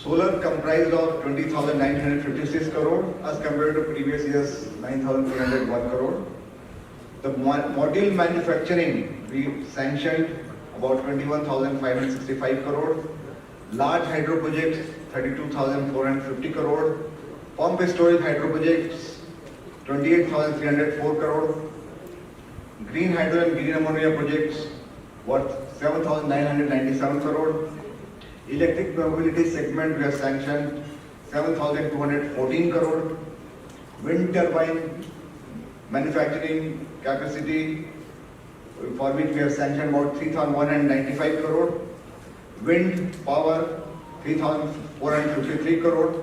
Solar comprised of 20,956 crore as compared to previous year's 9,301 crore. The module manufacturing, we sanctioned about 21,565 crore. Large hydro projects, 32,450 crore. Pumped storage hydro projects, 28,304 crore. Green hydro and green ammonia projects worth 7,997 crore. Electric mobility segment, we have sanctioned 7,214 crore. Wind turbine manufacturing capacity, for which we have sanctioned about 3,195 crore. Wind power, 3,453 crore.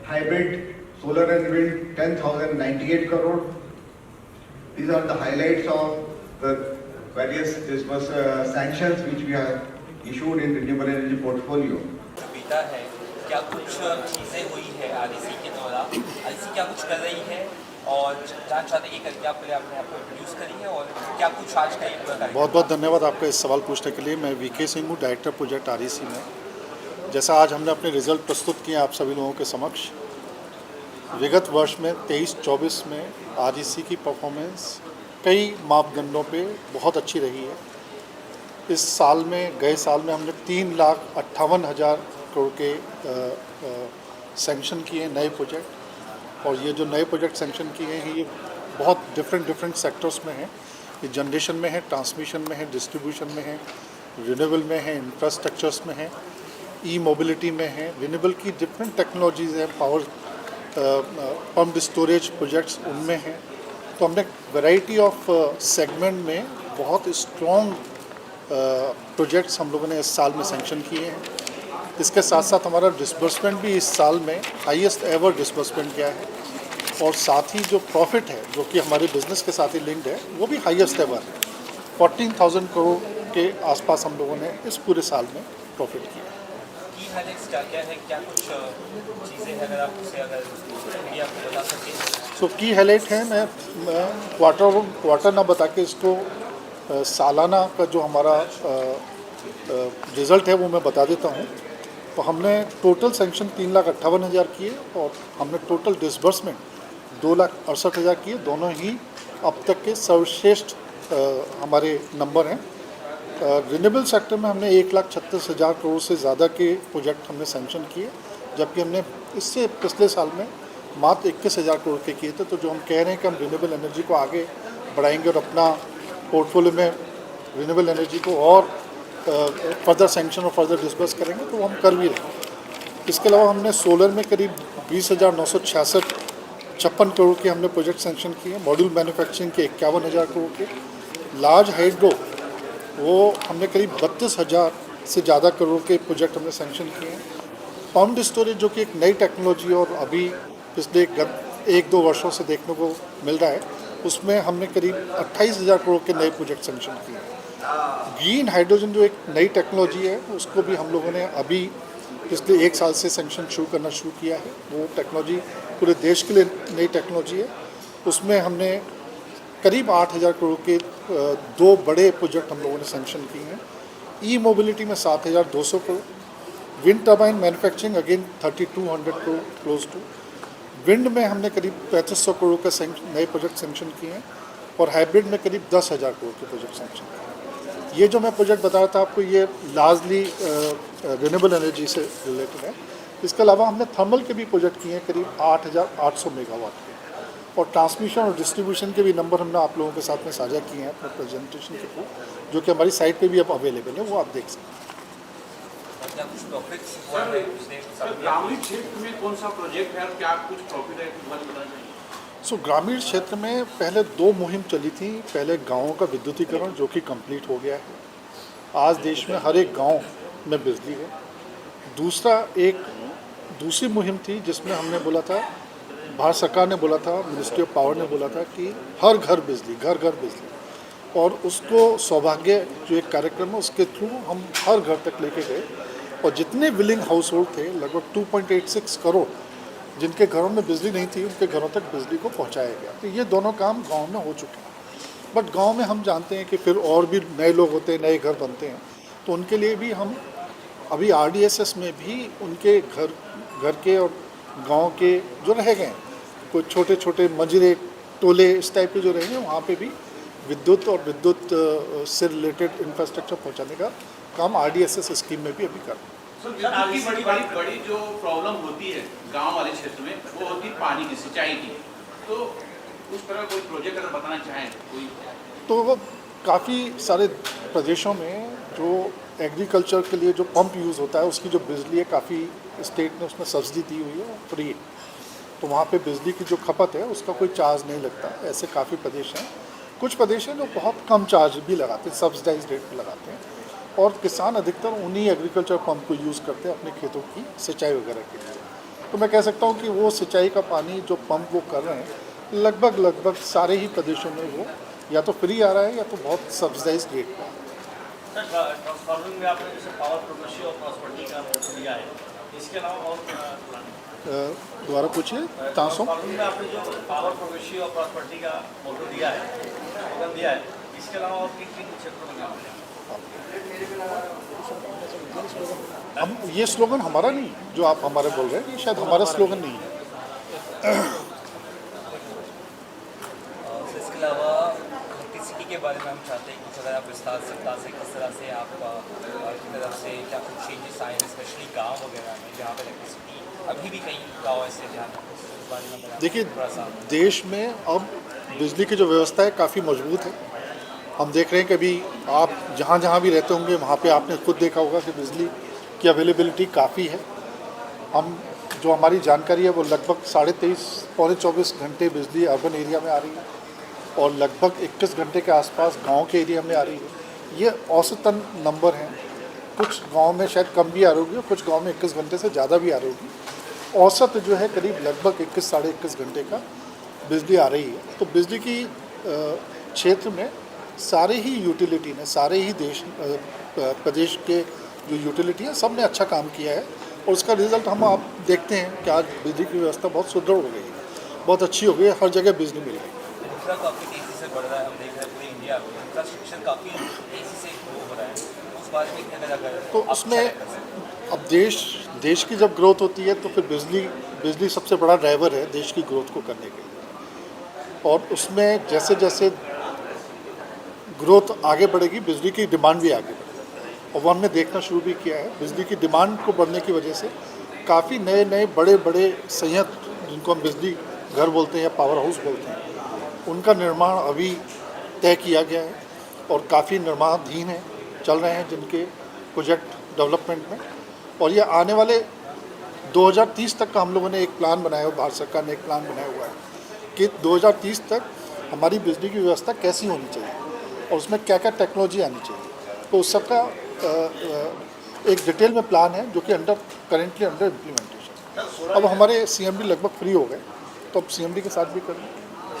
Hybrid solar and wind, 10,098 crore. These are the highlights of the various sanctions which we have issued in renewable energy portfolio. बीता है, क्या कुछ चीज़ें हुई है REC के दौरान, REC क्या कुछ कर रही है और जानना चाहते हैं कि क्या पहले आपने आपको इंट्रोड्यूस करी है और क्या कुछ आज का ये पूरा कार्यक्रम। बहुत बहुत धन्यवाद आपका इस सवाल पूछने के लिए। मैं वीके सिंह हूँ, डायरेक्टर प्रोजेक्ट आरईसी में। जैसा आज हमने अपने रिजल्ट प्रस्तुत किए आप सभी लोगों के समक्ष, विगत वर्ष में 23-24 में आरईसी की परफॉर्मेंस कई मापदंडों पे बहुत अच्छी रही है। इस साल में, गए साल में हमने 3,58,000 करोड़ के सैंक्शन किए नए प्रोजेक्ट, और ये जो नए प्रोजेक्ट सैंक्शन किए हैं ये बहुत डिफरेंट सेक्टर्स में हैं। ये जनरेशन में है, ट्रांसमिशन में है, डिस्ट्रीब्यूशन में है, रिन्यूएबल में है, इंफ्रास्ट्रक्चर्स में है, ई मोबिलिटी में है, रिन्यूएबल की डिफरेंट टेक्नोलॉजीज़ हैं, पावर पम्प स्टोरेज प्रोजेक्ट्स उनमें हैं। तो हमने वैरायटी ऑफ सेगमेंट में बहुत स्ट्रॉन्ग प्रोजेक्ट्स हम लोगों ने इस साल में सैंक्शन किए हैं। इसके साथ साथ हमारा डिसबर्समेंट भी इस साल में हाईएस्ट एवर डिसबर्समेंट गया है, और साथ ही जो प्रॉफिट है जो कि हमारे बिजनेस के साथ ही लिंक्ड है वो भी हाईएस्ट एवर है। 14,000 करोड़ के आसपास हम लोगों ने इस पूरे साल में प्रॉफिट किया है। की हाइलाइट्स क्या है, क्या कुछ चीज़ें हैं अगर आप उसे अगर मीडिया को बता सकें। सो की हाईलाइट है, मैं क्वार्टर ना बता के इसको सालाना का जो हमारा रिज़ल्ट है वो मैं बता देता हूँ। तो हमने टोटल सैंक्शन 3,58,000 किए और हमने टोटल डिसबर्समेंट 2,68,000 किए। दोनों ही अब तक के सर्वश्रेष्ठ हमारे नंबर हैं। रिन्यूएबल सेक्टर में हमने 1,36,000 करोड़ से ज़्यादा के प्रोजेक्ट हमने सैंक्शन किए, जबकि हमने इससे पिछले साल में मात्र 21,000 करोड़ के किए थे। तो जो हम कह रहे हैं कि हम रिन्यूएबल एनर्जी को आगे बढ़ाएंगे और अपना पोर्टफोलियो में रिन्यूएबल एनर्जी को और फर्दर सैंक्शन और फर्दर डिस्बर्स करेंगे, तो हम कर भी रहे हैं। इसके अलावा हमने सोलर में करीब 20,956 करोड़ के हमने प्रोजेक्ट सैंक्शन किए हैं। मॉड्यूल मैन्युफैक्चरिंग के 51,000 करोड़ के। लार्ज हाइड्रो वो हमने करीब 32,000 से ज़्यादा करोड़ के प्रोजेक्ट हमने सैंक्शन किए हैं। पम्प्ड स्टोरेज जो कि एक नई टेक्नोलॉजी और अभी पिछले 1-2 वर्षों से देखने को मिल रहा है, उसमें हमने करीब 28,000 करोड़ के नए प्रोजेक्ट सैंक्शन किए हैं। ग्रीन हाइड्रोजन जो एक नई टेक्नोलॉजी है उसको भी हम लोगों ने अभी पिछले 1 साल से सैंक्शन करना शुरू किया है। वो टेक्नोलॉजी पूरे देश के लिए नई टेक्नोलॉजी है। उसमें हमने करीब 8,000 करोड़ के 2 बड़े प्रोजेक्ट हम लोगों ने सैंक्शन किए हैं। ई मोबिलिटी में 7,200 crore. Wind turbine manufacturing again 3,200 crore close to. Wind में हमने करीब 3,500 करोड़ का नए प्रोजेक्ट सैंक्शन किए हैं, और हाइब्रिड में करीब 10,000 करोड़ के प्रोजेक्ट सैंक्शन किए हैं। ये जो मैं प्रोजेक्ट बता रहा था आपको, ये लार्जली रिन्यूएबल एनर्जी से रिलेटेड है। इसके अलावा हमने थर्मल के भी प्रोजेक्ट किए हैं करीब 8,800 मेगावाट के, और ट्रांसमिशन और डिस्ट्रीब्यूशन के भी नंबर हमने आप लोगों के साथ में साझा किए हैं अपने प्रेजेंटेशन के थ्रू, जो कि हमारी साइट पे भी अब अवेलेबल है, वो आप देख सकते हैं। क्या कुछ प्रॉफिट्स हुआ है ग्रामीण क्षेत्र में कौन सा प्रोजेक्ट है और क्या कुछ प्रॉफिट है, बताइए। सो ग्रामीण क्षेत्र में पहले 2 मुहिम चली थी। पहले गाँवों का विद्युतीकरण जो कि कंप्लीट हो गया है, आज देश में हर एक गाँव में बिजली है। दूसरी मुहिम थी जिसमें हमने बोला था, भारत सरकार ने बोला था, मिनिस्ट्री ऑफ पावर ने बोला था कि हर घर बिजली, घर घर बिजली, और उसको सौभाग्य जो एक कार्यक्रम है उसके थ्रू हम हर घर तक लेके गए, और जितने विलिंग हाउस होल्ड थे लगभग 2.86 करोड़ जिनके घरों में बिजली नहीं थी उनके घरों तक बिजली को पहुंचाया गया। तो ये दोनों काम गांव में हो चुके हैं। बट गांव में हम जानते हैं कि फिर और भी नए लोग होते हैं, नए घर बनते हैं, तो उनके लिए भी हम अभी RDSS में भी उनके घर के और गांव के जो रह गए हैं, कुछ छोटे छोटे मजरे टोले इस टाइप के जो रहे हैं, वहाँ पे भी विद्युत और विद्युत से रिलेटेड इंफ्रास्ट्रक्चर पहुँचाने का काम RDSS स्कीम में भी अभी कर रहे हैं। सर आपकी बड़ी बड़ी बड़ी जो प्रॉब्लम होती है गांव वाले क्षेत्र में वो होती है पानी की, सिंचाई की। तो उस तरह कोई प्रोजेक्ट अगर बताना चाहें कोई? तो वो काफ़ी सारे प्रदेशों में जो एग्रीकल्चर के लिए जो पंप यूज़ होता है उसकी जो बिजली है, काफ़ी स्टेट ने उसमें सब्सिडी दी हुई है, फ्री है। तो वहाँ पे बिजली की जो खपत है उसका कोई चार्ज नहीं लगता। ऐसे काफ़ी प्रदेश हैं, कुछ प्रदेश हैं जो बहुत कम चार्ज भी लगाते हैं, सब्सिडाइज रेट पे लगाते हैं, और किसान अधिकतर उन्हीं एग्रीकल्चर पंप को यूज़ करते हैं अपने खेतों की सिंचाई वगैरह के लिए। तो मैं कह सकता हूँ कि वो सिंचाई का पानी जो पंप वो कर रहे हैं लगभग सारे ही प्रदेशों में वो या तो फ्री आ रहा है या तो बहुत सब्सिडाइज रेट पर। सर ट्रांसफार्मर में आपने जैसे पावर प्रोग्रेसिव और प्रॉस्पेरिटी का मोटो दिया है, इसके अलावा और प्लान? दोबारा पूछिए। तासों ट्रांसफार्मर में आपने जो पावर प्रोग्रेसिव और प्रॉस्पेरिटी का मोटो दिया है, स्लोगन दिया है, इसके अलावा और किन किन क्षेत्रों में काम है? हम ये स्लोगन हमारा नहीं है, जो आप हमारे बोल रहे हैं, ये शायद हमारा स्लोगन नहीं है। इसके अलावा इलेक्ट्रिसिटी सिटी के बारे में हम चाहते हैं कि अगर आप विस्तार से बता सें किस तरह से आप की तरफ से क्या कुछ चेंजेस आए हैं, स्पेशली गाँव वगैरह में जहाँ पर इलेक्ट्रिसिटी अभी भी कई गाँव ऐसे ध्यान रखें। देखिए, देश में अब बिजली की जो व्यवस्था है काफ़ी मजबूत है। हम देख रहे हैं कि अभी आप जहाँ जहाँ भी रहते होंगे वहाँ पे आपने खुद देखा होगा कि बिजली की अवेलेबिलिटी काफ़ी है। हम जो हमारी जानकारी है वो लगभग 23.5 पौने 24 घंटे बिजली अर्बन एरिया में आ रही है और लगभग 21 घंटे के आसपास गांव के एरिया में आ रही है। ये औसतन नंबर हैं, कुछ गांव में शायद कम भी आ रही होगी और कुछ गांव में 21 घंटे से ज़्यादा भी आ रही होगी। औसत जो है करीब लगभग 21 साढ़े 21 घंटे का बिजली आ रही है। तो बिजली की क्षेत्र में सारे ही यूटिलिटी ने, सारे ही प्रदेश के जो यूटिलिटी है सब ने अच्छा काम किया है और उसका रिजल्ट हम आप देखते हैं कि आज बिजली की व्यवस्था बहुत सुदृढ़ हो गई है, बहुत अच्छी हो गई है, हर जगह बिजली मिल रही है। दूसरा काफ़ी तेज़ी से बढ़ रहा है, हम देख रहे हैं पूरे इंडिया में इंफ्रास्ट्रक्चर काफ़ी तेज़ी से ग्रो हो रहा है, उस बारे में क्या अगर तो उसमें अब देश की जब ग्रोथ होती है तो फिर बिजली सबसे बड़ा ड्राइवर है देश की ग्रोथ को करने के लिए। और उसमें जैसे जैसे ग्रोथ आगे बढ़ेगी बिजली की डिमांड भी आगे बढ़ेगी। और वो हमने देखना शुरू भी किया है, बिजली की डिमांड को बढ़ने की वजह से काफ़ी नए नए बड़े बड़े संयंत्र, जिनको हम बिजली घर बोलते हैं या पावर हाउस बोलते हैं, उनका निर्माण अभी तय किया गया है और काफ़ी निर्माणाधीन है, चल रहे हैं जिनके प्रोजेक्ट डेवलपमेंट में। और ये आने वाले 2030 तक का हम लोगों ने एक प्लान बनाया हुआ, भारत सरकार ने एक प्लान बनाया हुआ है कि 2030 तक हमारी बिजली की व्यवस्था कैसी होनी चाहिए और उसमें क्या क्या टेक्नोलॉजी आनी चाहिए। तो उस सबका एक डिटेल में प्लान है जो कि करेंटली अंडर इम्प्लीमेंटेशन। अब हमारे CMD लगभग फ्री हो गए, तो अब CMD के साथ भी करें।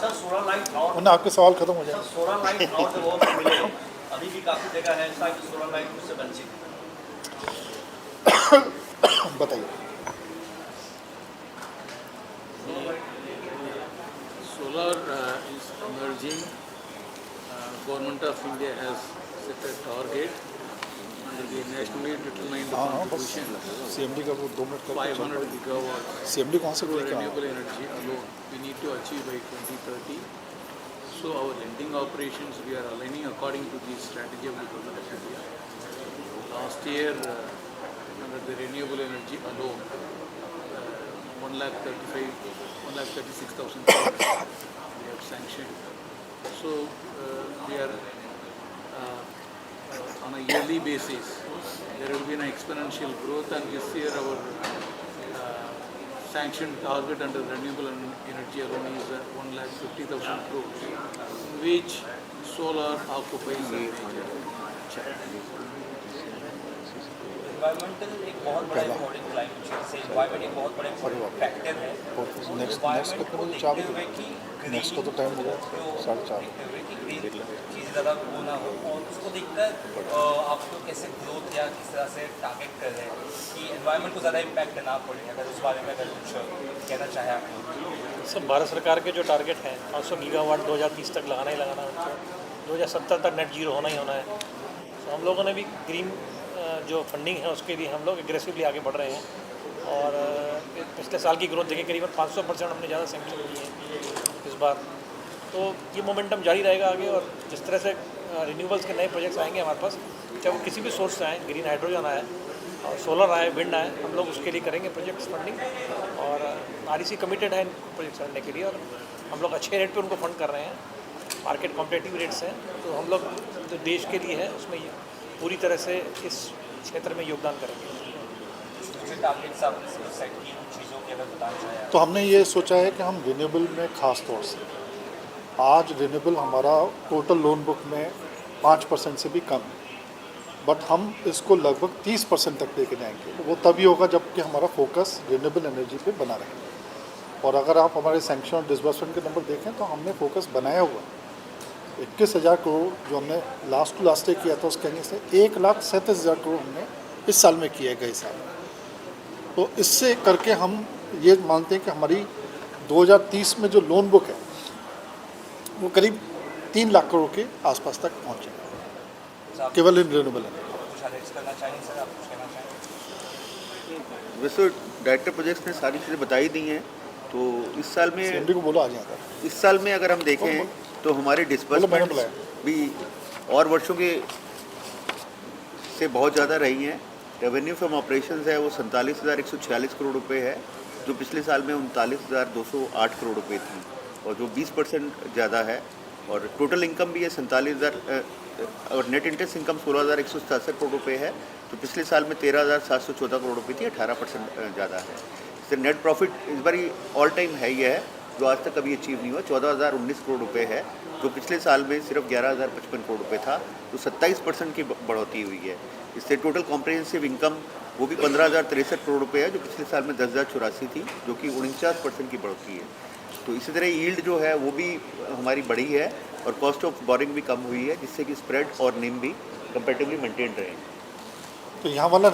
सर 16 लाइट और वरना आपके सवाल खत्म हो जाए। 16 लाइट और जब और मिले अभी भी काफ़ी जगह है ऐसा कि 16 लाइट उससे वंचित है। बताइए। Solar is emerging. Government of India has set a target under the nationally determined हाँ बस contribution CMD का वो 2 मिनट का 500 gigawatts CMD कौन से for कोई क्या renewable energy alone. We need to achieve by 2030. So our lending operations we are aligning according to the strategy of the government of India. Last year under the renewable energy alone, 1,36,000 crores we have sanctioned. So we are on a yearly basis. There will be an exponential growth, and this year our sanctioned target under renewable energy alone is 1,50,000 crores, in which solar occupies a major share. Environmental एक बहुत बड़ा important climate change से environment एक बहुत बड़ा important factor है। Environment को देखते हुए कि नेक्स्ट को तो टाइम हो गया 4:30। देखते हुए कि ग्रीन चीज़ ज़्यादा वो ना हो और उसको देखकर आप लोग कैसे ग्रोथ या किस तरह से टारगेट कर रहे हैं कि एनवायरमेंट को ज़्यादा इम्पैक्ट ना पड़े, अगर उस बारे में अगर कुछ कहना चाहें आप लोग। सर भारत सरकार के जो टारगेट है 500 गीगावाट 2030 तक लगाना ही लगाना है, 2070 तक नेट जीरो होना ही होना है। तो हम लोगों ने भी ग्रीन जो फंडिंग है उसके लिए हम लोग एग्रेसिवली आगे बढ़ रहे हैं और पिछले साल की ग्रोथ देखिए करीबन 500% हमने ज़्यादा सैंक्शन किए हैं इस बार। तो ये मोमेंटम जारी रहेगा आगे और जिस तरह से रिन्यूएबल्स के नए प्रोजेक्ट्स आएंगे हमारे पास, चाहे वो किसी भी सोर्स से आए, ग्रीन हाइड्रोजन आए और सोलर आए, विंड आए, हम लोग उसके लिए करेंगे प्रोजेक्ट्स फंडिंग और REC कमिटेड है इन प्रोजेक्ट्स करने के लिए और हम लोग अच्छे रेट पे उनको फंड कर रहे हैं, मार्केट कॉम्पिटिटिव रेट्स हैं। तो हम लोग जो देश के लिए है उसमें पूरी तरह से इस क्षेत्र में योगदान करेंगे। टारगेट्स आप सेट की चीज़ों की अगर बताना चाहें तो हमने ये सोचा है कि हम रिन्यूएबल में ख़ास तौर से आज रिन्यूएबल हमारा टोटल लोन बुक में 5% से भी कम है, बट हम इसको लगभग 30% तक लेके जाएंगे। वो तभी होगा जबकि हमारा फोकस रिन्यूएबल एनर्जी पे बना रहे। और अगर आप हमारे सैंक्शन और डिसबर्समेंट के नंबर देखें तो हमने फोकस बनाया हुआ 21,000 करोड़ जो हमने लास्ट टू लास्ट ईयर किया था, उसके आगे से 1,37,000 करोड़ हमने इस साल में किया है गए साल। तो इससे करके हम ये मानते हैं कि हमारी 2030 में जो लोन बुक है वो करीब 3 लाख करोड़ के आसपास तक पहुँचेगा केवल इन रिन्यूएबल है। कुछ हाइलाइट्स करना चाहेंगे सर, आप कुछ कहना चाहेंगे? वैसे डायरेक्टर प्रोजेक्ट्स ने सारी चीज़ें बताई दी हैं। तो इस साल में CMD को बोलो आ जाता है। इस साल में अगर हम देखें तो हमारे डिस्बर्समेंट भी और वर्षों के से बहुत ज़्यादा रही हैं। रेवेन्यू फ्रॉम ऑपरेशंस है वो 47,146 करोड़ रुपए है, जो पिछले साल में 39,208 करोड़ रुपए थी और जो 20% ज़्यादा है। और टोटल इनकम भी है 47,000 और नेट इंटरेस्ट इनकम 16,167 करोड़ रुपए है, तो पिछले साल में 13,714 करोड़ रुपए थी, 18% ज़्यादा है। इससे नेट प्रॉफिट इस बार ऑल टाइम है ही है, जो आज तक कभी अचीव नहीं हुआ, 14,019 करोड़ रुपए है, जो पिछले साल में सिर्फ 11,055 करोड़ रुपए था, तो 27% की बढ़ोतरी हुई है। इससे टोटल कॉम्प्रिहेंसिव इनकम वो भी 15,063 करोड़ रुपए है, जो पिछले साल में 10,084 थी, जो कि 49% की बढ़ोतरी है। तो इसी तरह यील्ड जो है वो भी हमारी बढ़ी है और कॉस्ट ऑफ बोरिंग भी कम हुई है, जिससे कि स्प्रेड और निम भी कंपैरेटिवली मेंटेन रहे। तो यहाँ वाला